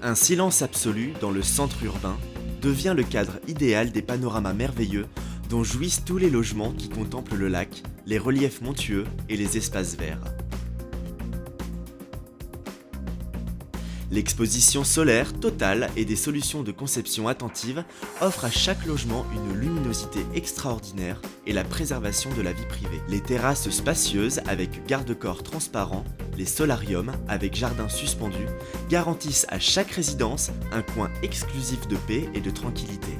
Un silence absolu dans le centre urbain devient le cadre idéal des panoramas merveilleux dont jouissent tous les logements qui contemplent le lac, les reliefs montueux et les espaces verts. L'exposition solaire totale et des solutions de conception attentive offrent à chaque logement une luminosité extraordinaire et la préservation de la vie privée. Les terrasses spacieuses avec garde-corps transparents, les solariums avec jardins suspendus garantissent à chaque résidence un coin exclusif de paix et de tranquillité.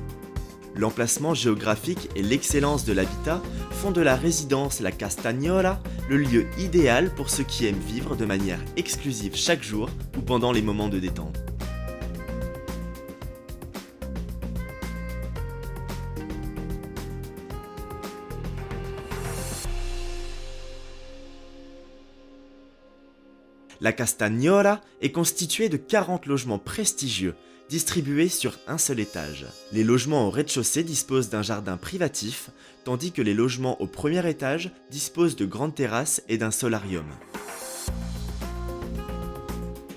L'emplacement géographique et l'excellence de l'habitat font de la résidence La Castagnola le lieu idéal pour ceux qui aiment vivre de manière exclusive chaque jour ou pendant les moments de détente. La Castagnola est constituée de 40 logements prestigieux distribués sur un seul étage. Les logements au rez-de-chaussée disposent d'un jardin privatif, tandis que les logements au premier étage disposent de grandes terrasses et d'un solarium.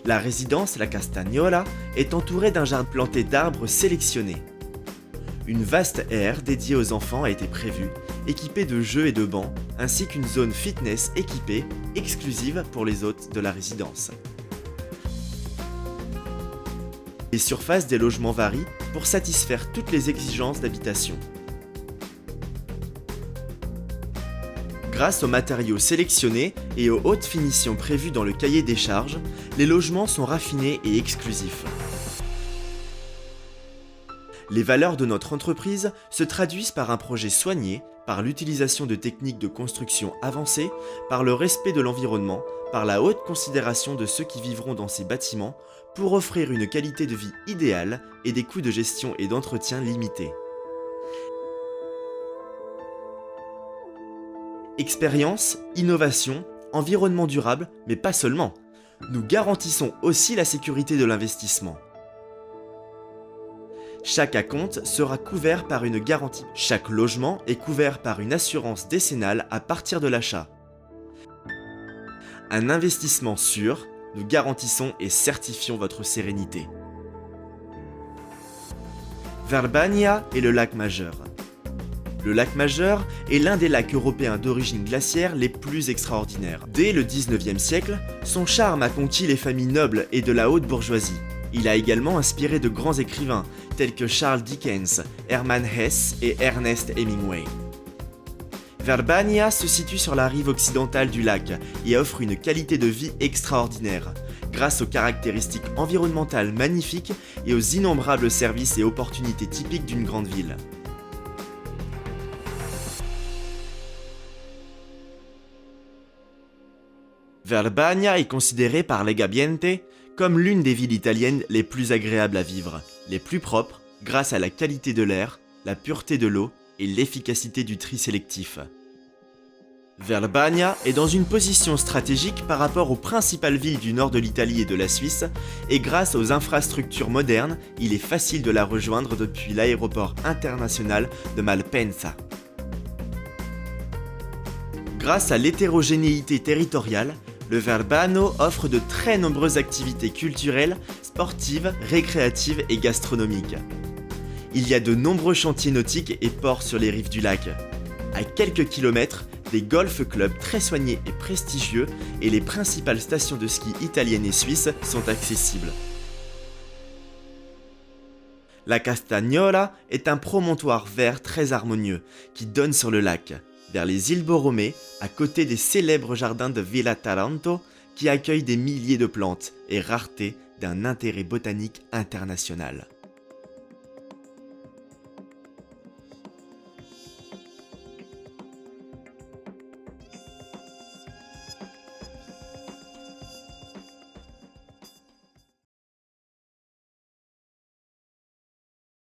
La résidence La Castagnola est entourée d'un jardin planté d'arbres sélectionnés. Une vaste aire dédiée aux enfants a été prévue, équipée de jeux et de bancs, ainsi qu'une zone fitness équipée, exclusive pour les hôtes de la résidence. Les surfaces des logements varient pour satisfaire toutes les exigences d'habitation. Grâce aux matériaux sélectionnés et aux hautes finitions prévues dans le cahier des charges, les logements sont raffinés et exclusifs. Les valeurs de notre entreprise se traduisent par un projet soigné, par l'utilisation de techniques de construction avancées, par le respect de l'environnement, par la haute considération de ceux qui vivront dans ces bâtiments, pour offrir une qualité de vie idéale et des coûts de gestion et d'entretien limités. Expérience, innovation, environnement durable, mais pas seulement. Nous garantissons aussi la sécurité de l'investissement. Chaque acompte sera couvert par une garantie. Chaque logement est couvert par une assurance décennale à partir de l'achat. Un investissement sûr, nous garantissons et certifions votre sérénité. Verbania est le lac majeur. Le lac majeur est l'un des lacs européens d'origine glaciaire les plus extraordinaires. Dès le 19e siècle, son charme a conquis les familles nobles et de la haute bourgeoisie. Il a également inspiré de grands écrivains tels que Charles Dickens, Hermann Hesse et Ernest Hemingway. Verbania se situe sur la rive occidentale du lac et offre une qualité de vie extraordinaire, grâce aux caractéristiques environnementales magnifiques et aux innombrables services et opportunités typiques d'une grande ville. Verbania est considérée par Legabiente comme l'une des villes italiennes les plus agréables à vivre, les plus propres grâce à la qualité de l'air, la pureté de l'eau et l'efficacité du tri sélectif. Verbania est dans une position stratégique par rapport aux principales villes du nord de l'Italie et de la Suisse, et grâce aux infrastructures modernes, il est facile de la rejoindre depuis l'aéroport international de Malpensa. Grâce à l'hétérogénéité territoriale, le Verbano offre de très nombreuses activités culturelles, sportives, récréatives et gastronomiques. Il y a de nombreux chantiers nautiques et ports sur les rives du lac. À quelques kilomètres, des golf clubs très soignés et prestigieux et les principales stations de ski italiennes et suisses sont accessibles. La Castagnola est un promontoire vert très harmonieux qui donne sur le lac, vers les îles Borromée, à côté des célèbres jardins de Villa Taranto qui accueillent des milliers de plantes et raretés d'un intérêt botanique international.